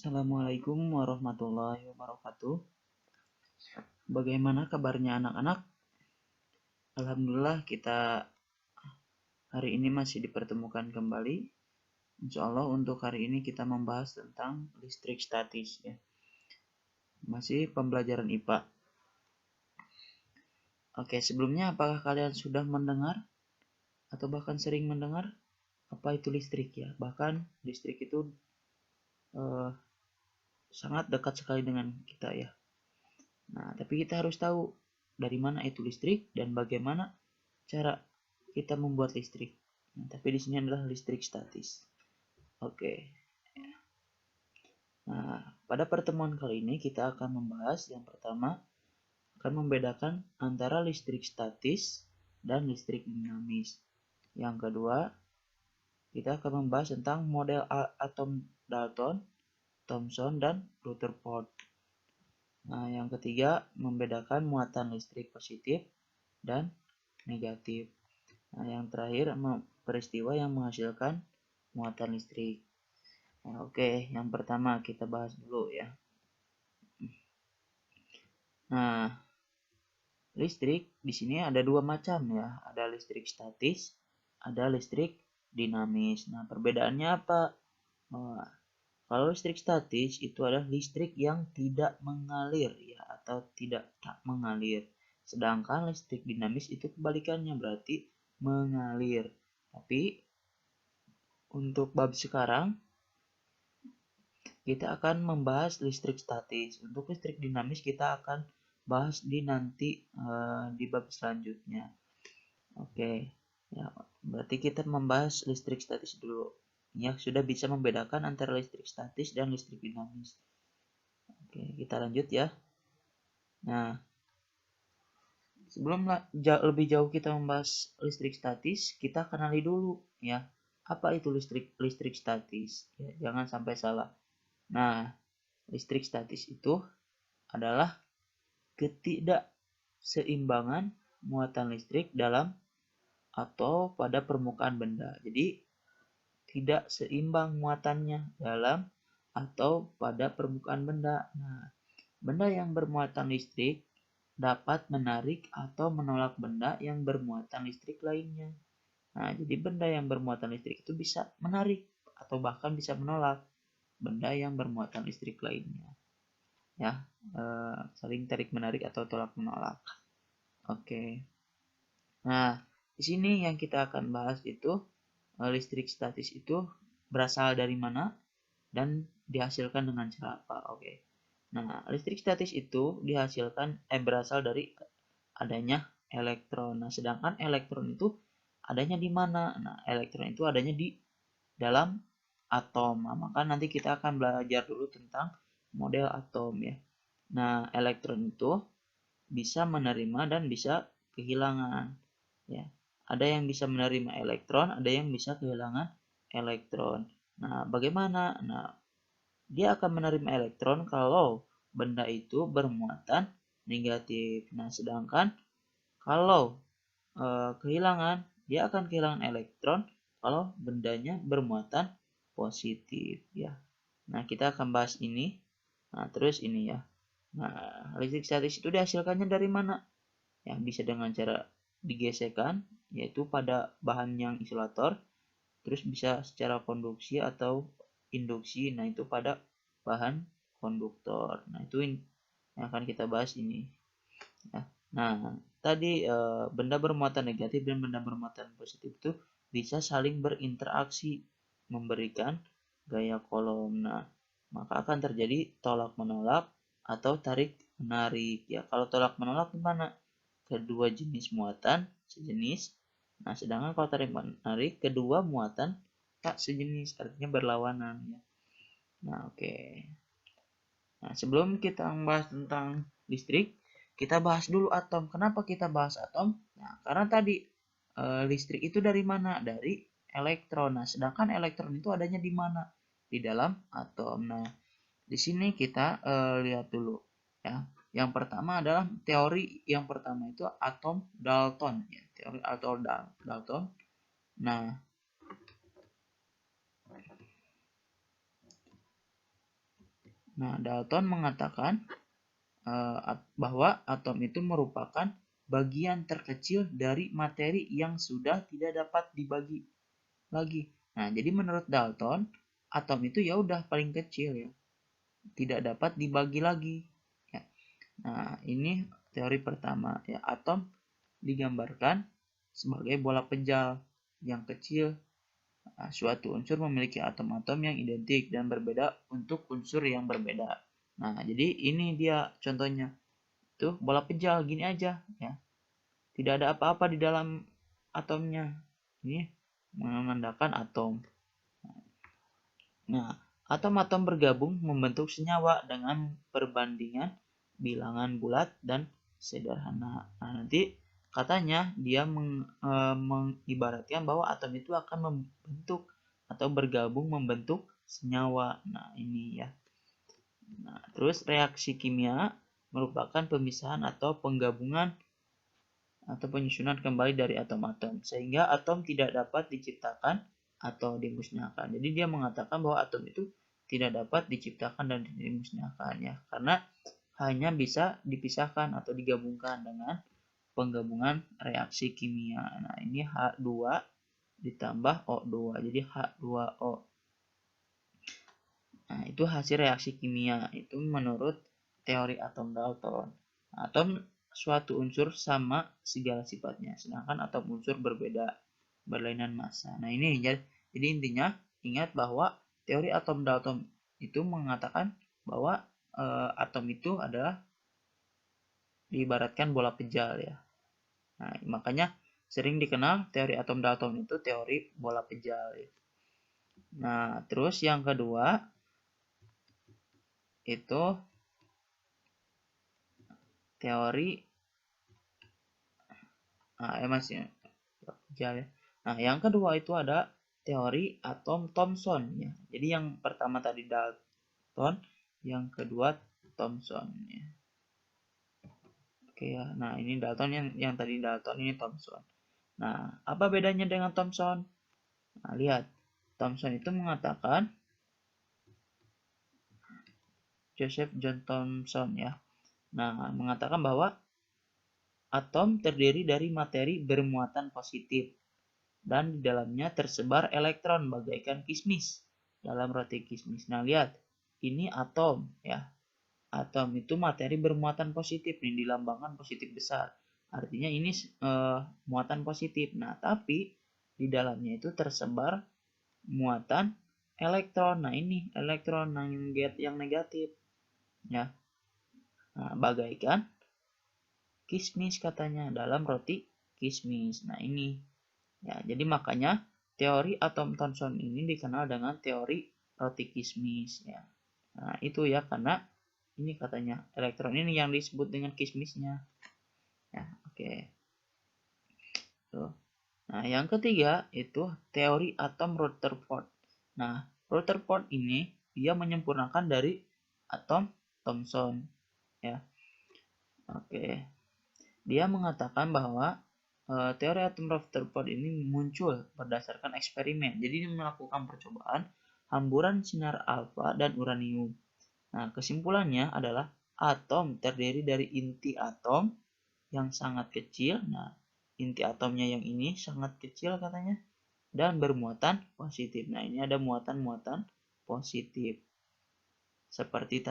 Assalamualaikum warahmatullahi wabarakatuh. Bagaimana kabarnya anak-anak? Alhamdulillah kita hari ini masih dipertemukan kembali. Insya Allah untuk hari ini kita membahas tentang listrik statis ya. Masih pembelajaran IPA. Oke, sebelumnya apakah kalian sudah mendengar atau bahkan sering mendengar apa itu listrik ya? Bahkan listrik itu sangat dekat sekali dengan kita ya. Nah, tapi kita harus tahu dari mana itu listrik dan bagaimana cara kita membuat listrik. Nah, tapi di sini adalah listrik statis. Oke. Nah, pada pertemuan kali ini kita akan membahas yang pertama akan membedakan antara listrik statis dan listrik dinamis. Yang kedua, kita akan membahas tentang model atom Dalton, Thomson, dan Rutherford. Nah, yang ketiga, membedakan muatan listrik positif dan negatif. Nah, yang terakhir, peristiwa yang menghasilkan muatan listrik. Nah, oke, yang pertama kita bahas dulu ya. Nah, listrik di sini ada dua macam ya. Ada listrik statis, ada listrik dinamis. Nah, perbedaannya apa? Nah, kalau listrik statis itu adalah listrik yang tidak mengalir ya, atau tidak tak mengalir. Sedangkan listrik dinamis itu kebalikannya, berarti mengalir. Tapi untuk bab sekarang kita akan membahas listrik statis. Untuk listrik dinamis kita akan bahas di nanti di bab selanjutnya. Oke, ya berarti kita membahas listrik statis dulu. Ya, sudah bisa membedakan antara listrik statis dan listrik dinamis. Oke, kita lanjut ya. Nah, sebelum lebih jauh kita membahas listrik statis, kita kenali dulu ya. Apa itu listrik statis? Ya, jangan sampai salah. Nah, listrik statis itu adalah ketidakseimbangan muatan listrik dalam atau pada permukaan benda. Jadi, tidak seimbang muatannya dalam atau pada permukaan benda. Nah, benda yang bermuatan listrik dapat menarik atau menolak benda yang bermuatan listrik lainnya. Nah, jadi benda yang bermuatan listrik itu bisa menarik atau bahkan bisa menolak benda yang bermuatan listrik lainnya. Ya, saling tarik menarik atau tolak menolak. Oke. Nah, di sini yang kita akan bahas itu listrik statis itu berasal dari mana dan dihasilkan dengan cara apa. Oke. Nah, listrik statis itu berasal dari adanya elektron. Nah, sedangkan elektron itu adanya di mana? Nah, elektron itu adanya di dalam atom. Nah, maka nanti kita akan belajar dulu tentang model atom ya. Nah, elektron itu bisa menerima dan bisa kehilangan ya. Ada yang bisa menerima elektron, ada yang bisa kehilangan elektron. Nah, bagaimana? Nah, dia akan menerima elektron kalau benda itu bermuatan negatif. Nah, sedangkan kalau kehilangan, dia akan kehilangan elektron kalau bendanya bermuatan positif ya. Nah, kita akan bahas ini. Nah, terus ini ya. Nah, listrik statis itu dihasilkannya dari mana? Ya, bisa dengan cara digesekkan, yaitu pada bahan yang isolator. Terus bisa secara konduksi atau induksi. Nah, itu pada bahan konduktor. Nah, itu yang akan kita bahas ini. Ya. Nah, tadi benda bermuatan negatif dan benda bermuatan positif itu bisa saling berinteraksi, memberikan gaya Coulomb. Nah, maka akan terjadi tolak menolak atau tarik menarik. Ya, kalau tolak menolak gimana? Kedua jenis muatan sejenis. Nah, sedangkan kalau tarik menarik kedua muatan tak sejenis, artinya berlawanan ya. Nah, oke. Nah, sebelum kita membahas tentang listrik, kita bahas dulu atom. Kenapa kita bahas atom? Nah, karena tadi listrik itu dari mana? Dari elektron. Nah, sedangkan elektron itu adanya di mana? Di dalam atom. Nah, di sini kita lihat dulu ya. Yang pertama adalah teori yang pertama itu atom Dalton ya. Teori atom Dalton. Nah, Nah, Dalton mengatakan bahwa atom itu merupakan bagian terkecil dari materi yang sudah tidak dapat dibagi lagi. Nah, jadi menurut Dalton, atom itu ya udah paling kecil ya, tidak dapat dibagi lagi. Ya. Nah, ini teori pertama ya, atom digambarkan sebagai bola pejal yang kecil. Nah, suatu unsur memiliki atom-atom yang identik dan berbeda untuk unsur yang berbeda. Nah, jadi ini dia contohnya. Tuh, bola pejal gini aja ya. Tidak ada apa-apa di dalam atomnya. Ini menandakan atom. Nah, atom-atom bergabung membentuk senyawa dengan perbandingan bilangan bulat dan sederhana. Nah, nanti katanya dia mengibaratkan bahwa atom itu akan membentuk atau bergabung membentuk senyawa. Nah, ini ya. Nah, terus reaksi kimia merupakan pemisahan atau penggabungan atau penyusunan kembali dari atom-atom sehingga atom tidak dapat diciptakan atau dimusnahkan. Jadi dia mengatakan bahwa atom itu tidak dapat diciptakan dan dimusnahkan ya, karena hanya bisa dipisahkan atau digabungkan dengan penggabungan reaksi kimia. Nah, ini H2 ditambah O2. Jadi H2O. Nah, itu hasil reaksi kimia. Itu menurut teori atom Dalton. Atom suatu unsur sama segala sifatnya, sedangkan atom unsur berbeda, berlainan massa. Nah, ini jadi intinya ingat bahwa teori atom Dalton itu mengatakan bahwa atom itu adalah diibaratkan bola pejal ya. Nah, makanya sering dikenal teori atom Dalton itu teori bola pejal ya. Nah, terus yang kedua itu teori masih pejal ya. Nah, yang kedua itu ada teori atom Thomson ya. Jadi yang pertama tadi Dalton, yang kedua Thomson ya. Oke ya. Nah, ini Dalton yang tadi Dalton, ini Thomson. Nah, apa bedanya dengan Thomson? Nah, lihat. Thomson itu mengatakan Joseph John Thomson ya. Nah, mengatakan bahwa atom terdiri dari materi bermuatan positif dan di dalamnya tersebar elektron bagaikan kismis dalam roti kismis. Nah, lihat, ini atom ya. Atom itu materi bermuatan positif, ini dilambangkan positif besar. Artinya ini muatan positif. Nah, tapi di dalamnya itu tersebar muatan elektron. Nah, ini elektron yang negatif ya. Nah, bagaikan kismis katanya dalam roti kismis. Nah, ini ya, jadi makanya teori atom Thomson ini dikenal dengan teori roti kismis ya. Nah, itu ya, karena ini katanya elektron ini yang disebut dengan kismisnya. Ya, oke. Tuh. Nah, yang ketiga itu teori atom Rutherford. Nah, Rutherford ini dia menyempurnakan dari atom Thomson ya. Oke. Dia mengatakan bahwa teori atom Rutherford ini muncul berdasarkan eksperimen. Jadi dia melakukan percobaan hamburan sinar alfa dan uranium. Nah, kesimpulannya adalah atom terdiri dari inti atom yang sangat kecil. Nah, inti atomnya yang ini sangat kecil katanya dan bermuatan positif. Nah, ini ada muatan-muatan positif seperti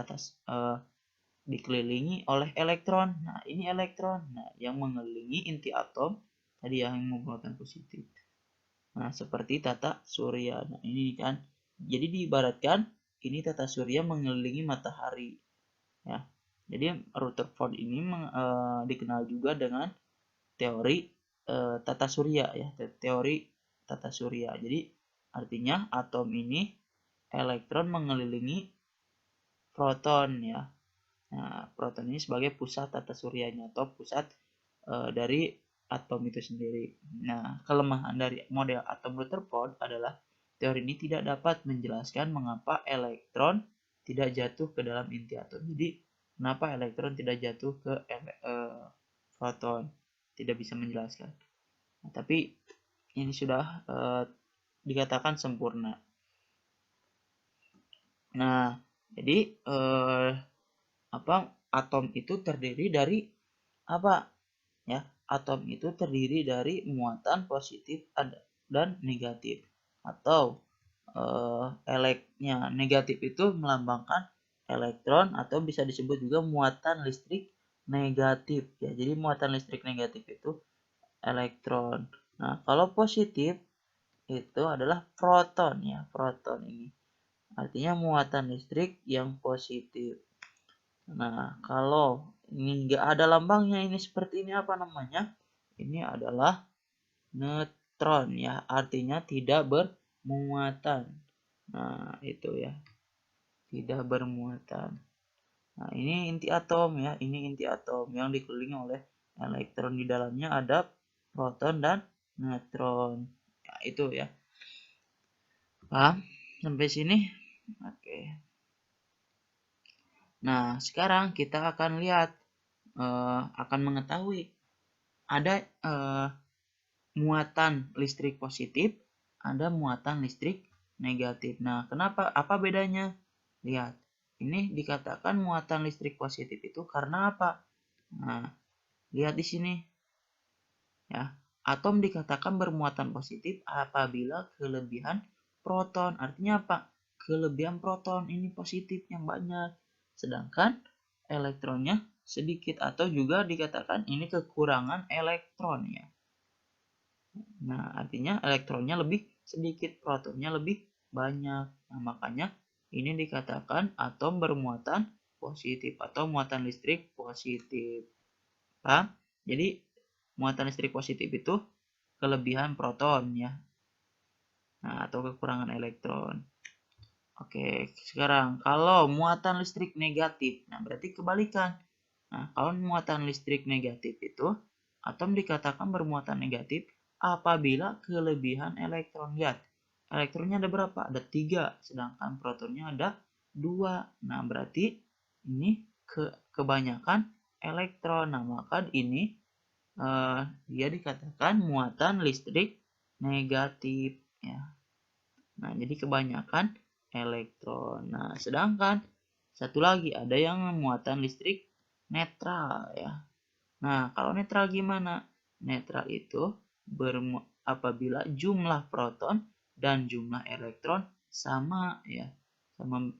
dikelilingi oleh elektron. Nah, ini elektron. Nah, yang mengelilingi inti atom tadi yang membuatkan positif. Nah, seperti tata surya. Nah, ini kan. Jadi diibaratkan ini tata surya mengelilingi matahari. Ya. Jadi Rutherford ini dikenal juga dengan teori tata surya ya, teori tata surya. Jadi artinya atom ini elektron mengelilingi proton ya. Nah, proton ini sebagai pusat tata suryanya atau pusat dari atom itu sendiri. Nah, kelemahan dari model atom Rutherford adalah teori ini tidak dapat menjelaskan mengapa elektron tidak jatuh ke dalam inti atom. Jadi, kenapa elektron tidak jatuh ke proton? Tidak bisa menjelaskan. Nah, tapi ini sudah dikatakan sempurna. Nah, Jadi atom itu terdiri dari apa? Ya, atom itu terdiri dari muatan positif dan negatif. Atau negatif itu melambangkan elektron atau bisa disebut juga muatan listrik negatif ya. Jadi muatan listrik negatif itu elektron. Nah, kalau positif itu adalah proton ya, proton ini. Artinya muatan listrik yang positif. Nah, kalau ini nggak ada lambangnya, ini seperti ini apa namanya? Ini adalah neutron ya, artinya tidak bermuatan. Nah, itu ya, tidak bermuatan. Nah, ini inti atom ya, ini inti atom yang dikelilingi oleh elektron. Di dalamnya ada proton dan neutron. Ya, itu ya. Paham sampai sini? Oke. Nah, sekarang kita akan lihat, akan mengetahui ada muatan listrik positif, ada muatan listrik negatif. Nah, kenapa? Apa bedanya? Lihat, ini dikatakan muatan listrik positif itu karena apa? Nah, lihat di sini. Ya, atom dikatakan bermuatan positif apabila kelebihan proton. Artinya apa? Kelebihan proton ini positif yang banyak. Sedangkan elektronnya sedikit atau juga dikatakan ini kekurangan elektron ya. Nah, artinya elektronnya lebih sedikit, protonnya lebih banyak. Nah, makanya ini dikatakan atom bermuatan positif atau muatan listrik positif. Paham? Jadi, muatan listrik positif itu kelebihan proton ya. Nah, atau kekurangan elektron. Oke, sekarang kalau muatan listrik negatif, nah berarti kebalikan. Nah, kalau muatan listrik negatif itu, atom dikatakan bermuatan negatif apabila kelebihan elektron. Lihat, elektronnya ada berapa? Ada 3, sedangkan protonnya ada 2. Nah, berarti ini kebanyakan elektron. Nah, maka ini dia dikatakan muatan listrik negatif. Ya. Nah, jadi kebanyakan elektron. Nah, sedangkan satu lagi ada yang muatan listrik netral ya. Nah, kalau netral gimana? Netral itu apabila jumlah proton dan jumlah elektron sama ya. Sama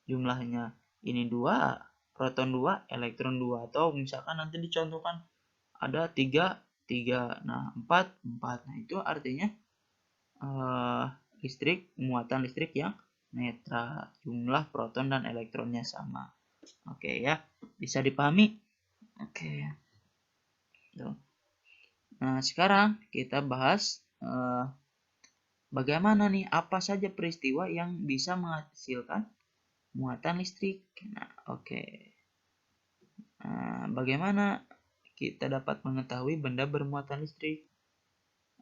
jumlahnya. Ini 2, proton 2, elektron 2. Atau misalkan nanti dicontohkan ada 3, 3. Nah, 4, 4. Nah, itu artinya muatan listrik yang netral, jumlah proton dan elektronnya sama. Oke ya, bisa dipahami? Oke. Nah, sekarang kita bahas bagaimana nih, apa saja peristiwa yang bisa menghasilkan muatan listrik. Nah, oke. Nah, bagaimana kita dapat mengetahui benda bermuatan listrik?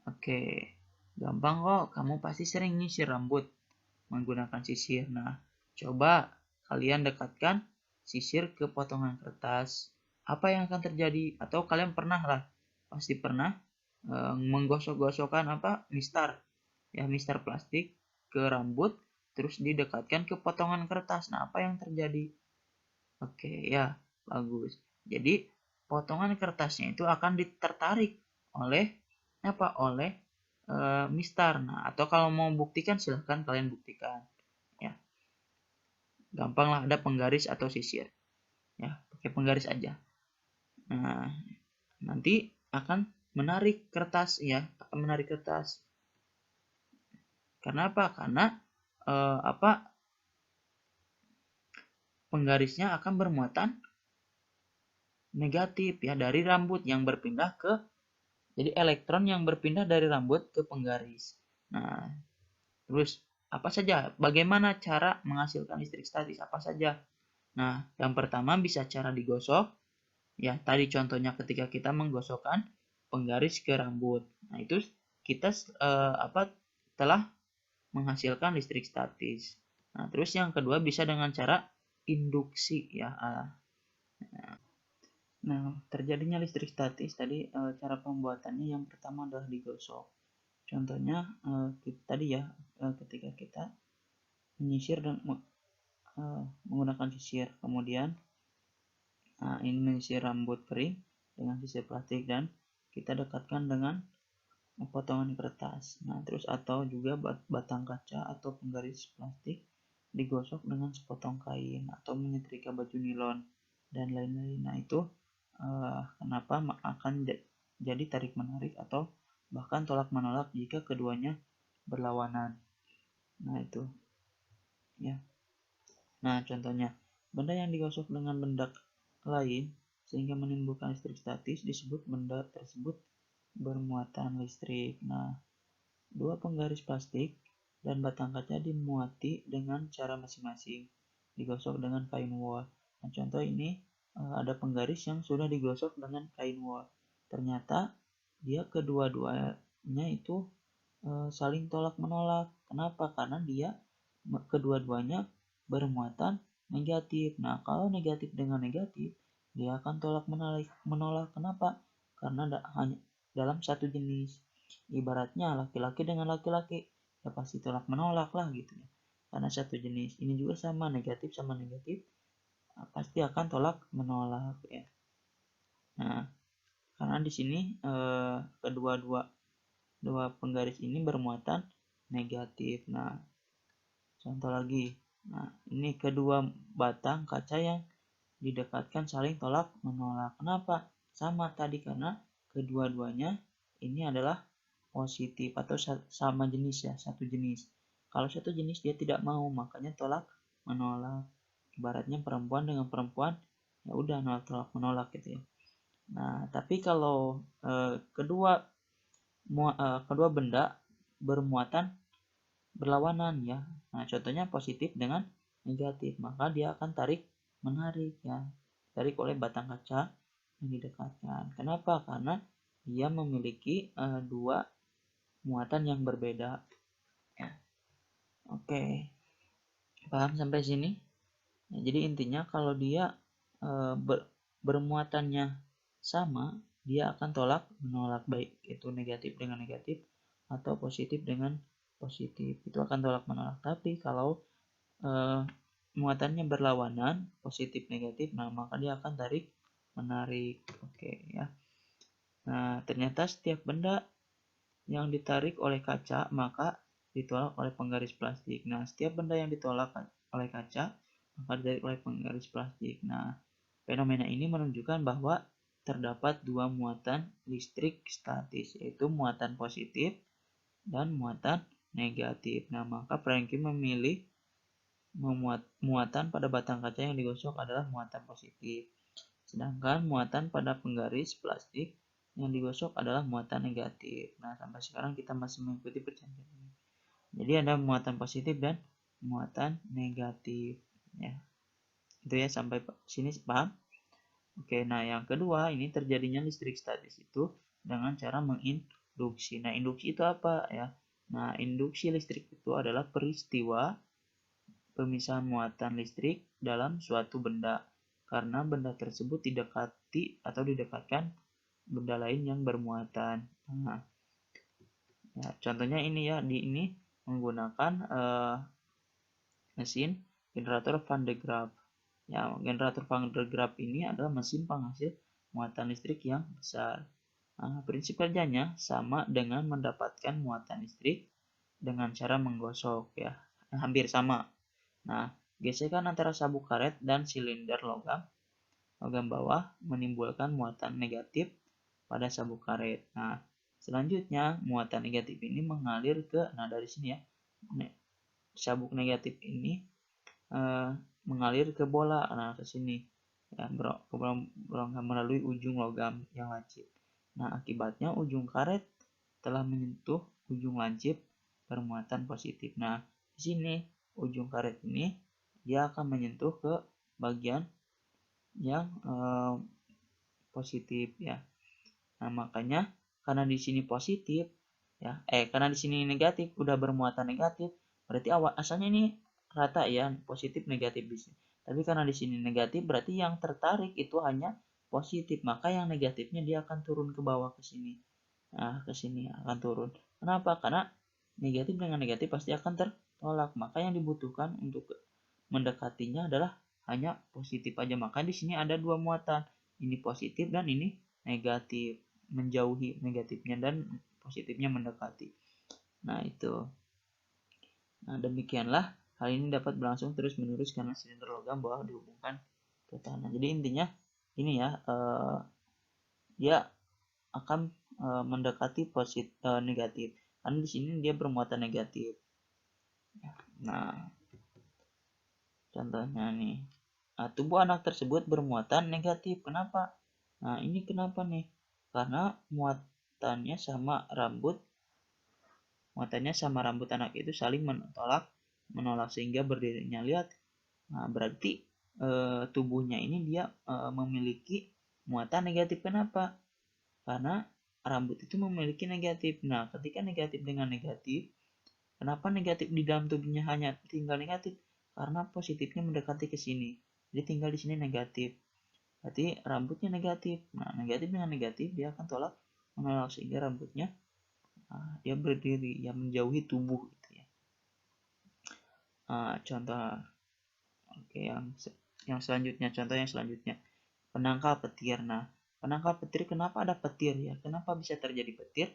Oke, gampang kok. Kamu pasti sering nyisir rambut menggunakan sisir. Nah, coba kalian dekatkan sisir ke potongan kertas. Apa yang akan terjadi? Atau kalian pernah lah, pasti pernah menggosok-gosokkan mistar, ya mistar plastik ke rambut, terus didekatkan ke potongan kertas. Nah, apa yang terjadi? Oke, ya, bagus. Jadi, potongan kertasnya itu akan ditertarik oleh Oleh mistar. Nah, atau kalau mau buktikan silahkan kalian buktikan. Ya, gampang lah, ada penggaris atau sisir. Ya, pakai penggaris aja. Nah, nanti akan menarik kertas ya, akan menarik kertas. Karena apa? Karena penggarisnya akan bermuatan negatif ya dari rambut yang berpindah ke jadi elektron yang berpindah dari rambut ke penggaris. Nah, terus apa saja? Bagaimana cara menghasilkan listrik statis? Apa saja? Nah, yang pertama bisa cara digosok. Ya, tadi contohnya ketika kita menggosokkan penggaris ke rambut. Nah, itu kita telah menghasilkan listrik statis. Nah, terus yang kedua bisa dengan cara induksi ya. Nah, terjadinya listrik statis tadi cara pembuatannya yang pertama adalah digosok. Contohnya tadi ya ketika kita menyisir dan menggunakan sisir. Kemudian ini menyisir rambut kering dengan sisir plastik dan kita dekatkan dengan potongan kertas. Nah, terus atau juga batang kaca atau penggaris plastik digosok dengan sepotong kain atau menyetrika baju nilon dan lain-lain. Nah, itu kenapa akan jadi tarik menarik atau bahkan tolak menolak jika keduanya berlawanan. Nah, itu ya. Nah, contohnya benda yang digosok dengan benda lain sehingga menimbulkan listrik statis disebut benda tersebut bermuatan listrik. Nah, dua penggaris plastik dan batang kaca dimuati dengan cara masing-masing. Digosok dengan kain wol. Nah, contoh ini ada penggaris yang sudah digosok dengan kain wol. Ternyata dia kedua-duanya itu saling tolak menolak. Kenapa? Karena dia kedua-duanya bermuatan negatif. Nah, kalau negatif dengan negatif, dia akan tolak menolak. Kenapa? Karena hanya dalam satu jenis. Ibaratnya laki-laki dengan laki-laki, ya pasti tolak menolak lah gitu ya. Karena satu jenis. Ini juga sama, negatif sama negatif pasti akan tolak menolak ya. Nah, karena di sini dua penggaris ini bermuatan negatif. Nah, contoh lagi. Nah, ini kedua batang kaca yang didekatkan saling tolak menolak. Kenapa? Sama tadi karena kedua-duanya ini adalah positif atau sama jenis ya, satu jenis. Kalau satu jenis dia tidak mau, makanya tolak menolak. Ibaratnya perempuan dengan perempuan, ya udah tolak menolak gitu ya. Nah, tapi kalau kedua benda bermuatan berlawanan ya. Nah, contohnya positif dengan negatif, maka dia akan tarik menarik ya. Tarik oleh batang kaca yang didekatkan. Kenapa? Karena dia memiliki dua muatan yang berbeda. Ya. Oke. Paham sampai sini? Ya, jadi intinya kalau dia bermuatannya sama, dia akan tolak menolak, baik itu negatif dengan negatif atau positif dengan positif, itu akan tolak menolak. Tapi kalau muatannya berlawanan, positif negatif, nah maka dia akan tarik menarik. Oke ya. Nah, ternyata setiap benda yang ditarik oleh kaca maka ditolak oleh penggaris plastik. Nah, setiap benda yang ditolak oleh kaca maka ditarik oleh penggaris plastik. Nah, fenomena ini menunjukkan bahwa terdapat dua muatan listrik statis, yaitu muatan positif dan muatan negatif. Nah, maka Franky memilih muatan pada batang kaca yang digosok adalah muatan positif. Sedangkan muatan pada penggaris plastik yang digosok adalah muatan negatif. Nah, sampai sekarang kita masih mengikuti perjanjian ini. Jadi ada muatan positif dan muatan negatif. Ya. Itu ya, sampai sini paham? Oke, nah yang kedua ini terjadinya listrik statis itu dengan cara menginduksi. Nah, induksi itu apa ya? Nah, induksi listrik itu adalah peristiwa pemisahan muatan listrik dalam suatu benda karena benda tersebut didekati atau didekatkan benda lain yang bermuatan. Nah, ya, contohnya ini ya, di ini menggunakan mesin generator Van de Graaff. Ya, generator Van de Graaff ini adalah mesin penghasil muatan listrik yang besar. Nah, prinsip kerjanya sama dengan mendapatkan muatan listrik dengan cara menggosok ya, hampir sama. Nah, gesekan antara sabuk karet dan silinder logam bawah menimbulkan muatan negatif pada sabuk karet. Nah, selanjutnya muatan negatif ini mengalir ke, nah dari sini ya, sabuk negatif ini mengalir ke bola, nah ke sini ya, melalui ujung logam yang lancip. Nah, akibatnya ujung karet telah menyentuh ujung lancip bermuatan positif. Nah, di sini ujung karet ini dia akan menyentuh ke bagian yang positif ya. Nah, makanya karena di sini positif ya, karena di sini negatif, udah bermuatan negatif, berarti asalnya ini rata ya, positif negatif di sini. Tapi karena di sini negatif, berarti yang tertarik itu hanya positif, maka yang negatifnya dia akan turun ke bawah ke sini. Nah, ke sini akan turun. Kenapa? Karena negatif dengan negatif pasti akan tertolak. Maka yang dibutuhkan untuk mendekatinya adalah hanya positif aja. Maka di sini ada dua muatan, ini positif dan ini negatif, menjauhi negatifnya dan positifnya mendekati. Nah itu. Nah demikianlah hal ini dapat berlangsung terus menerus karena silinder logam bawah dihubungkan ke tanah. Jadi intinya ini ya, dia akan mendekati negatif. Karena di sini dia bermuatan negatif. Nah, contohnya nih. Nah, tubuh anak tersebut bermuatan negatif. Kenapa? Nah, ini kenapa nih? Karena muatannya sama rambut anak itu saling menolak sehingga berdirinya. Lihat. Nah, berarti tubuhnya ini dia memiliki muatan negatif. Kenapa? Karena rambut itu memiliki negatif. Nah, ketika negatif dengan negatif, kenapa negatif di dalam tubuhnya hanya tinggal negatif? Karena positifnya mendekati ke sini. Jadi tinggal di sini negatif. Berarti rambutnya negatif. Nah, negatif dengan negatif dia akan menolak sehingga rambutnya dia berdiri, ya menjauhi tubuh gitu ya. Contoh oke yang selanjutnya, contoh yang selanjutnya. Penangkal petir. Nah, penangkal petir kenapa ada petir ya? Kenapa bisa terjadi petir?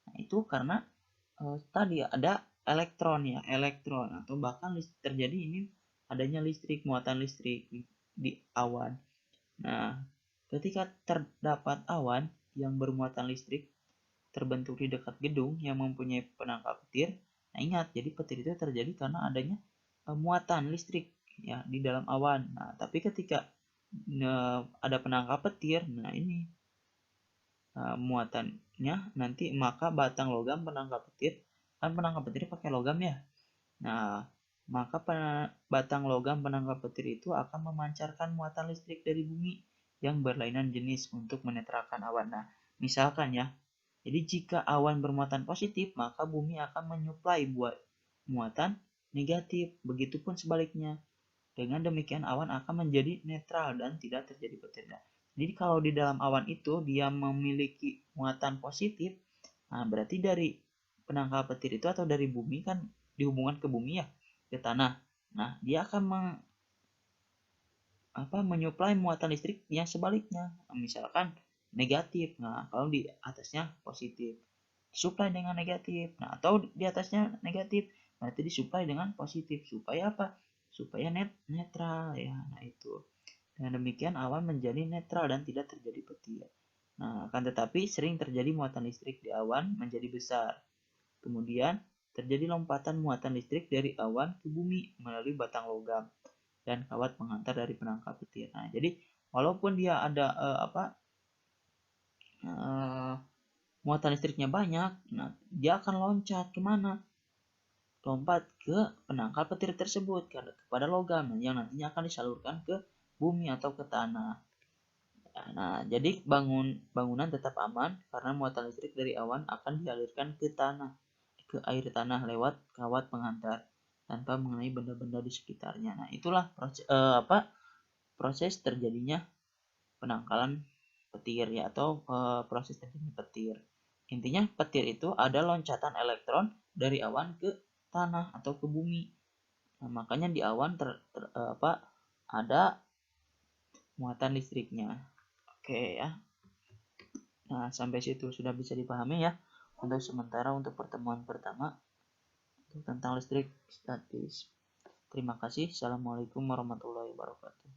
Nah, itu karena tadi ada elektron atau bahkan terjadi ini adanya listrik, muatan listrik di awan. Nah, ketika terdapat awan yang bermuatan listrik terbentuk di dekat gedung yang mempunyai penangkal petir, nah ingat, jadi petir itu terjadi karena adanya muatan listrik ya di dalam awan. Nah, tapi ketika ada penangkal petir, nah ini muatannya nanti maka batang logam penangkal petir, kan penangkal petir pakai logam ya. Nah, maka batang logam penangkal petir itu akan memancarkan muatan listrik dari bumi yang berlainan jenis untuk menetralkan awan. Nah, misalkan ya, jadi jika awan bermuatan positif, maka bumi akan menyuplai buat muatan negatif. Begitupun sebaliknya. Dengan demikian awan akan menjadi netral dan tidak terjadi petir. Jadi kalau di dalam awan itu dia memiliki muatan positif, nah berarti dari penangkal petir itu atau dari bumi kan dihubungkan ke bumi ya, ke tanah. Nah, dia akan menyuplai muatan listrik yang sebaliknya. Misalkan negatif. Nah, kalau di atasnya positif, disuplai dengan negatif. Nah, atau di atasnya negatif, berarti disuplai dengan positif. Supaya apa? Supaya netral ya. Nah, itu. Dengan demikian awan menjadi netral dan tidak terjadi petir. Nah, akan tetapi sering terjadi muatan listrik di awan menjadi besar. Kemudian terjadi lompatan muatan listrik dari awan ke bumi melalui batang logam dan kawat penghantar dari penangkal petir. Nah, jadi walaupun dia ada muatan listriknya banyak, nah dia akan loncat kemana? Lompat ke penangkal petir tersebut kepada logam yang nantinya akan disalurkan ke bumi atau ke tanah. Nah, jadi bangunan tetap aman karena muatan listrik dari awan akan dialirkan ke air tanah lewat kawat penghantar tanpa mengenai benda-benda di sekitarnya. Nah, itulah proses terjadinya penangkalan petir ya, atau proses terjadinya petir. Intinya petir itu ada loncatan elektron dari awan ke tanah atau ke bumi. Nah, makanya di awan ada muatan listriknya. Oke ya. Nah, sampai situ sudah bisa dipahami ya untuk sementara untuk pertemuan pertama tentang listrik statis. Terima kasih. Assalamualaikum warahmatullahi wabarakatuh.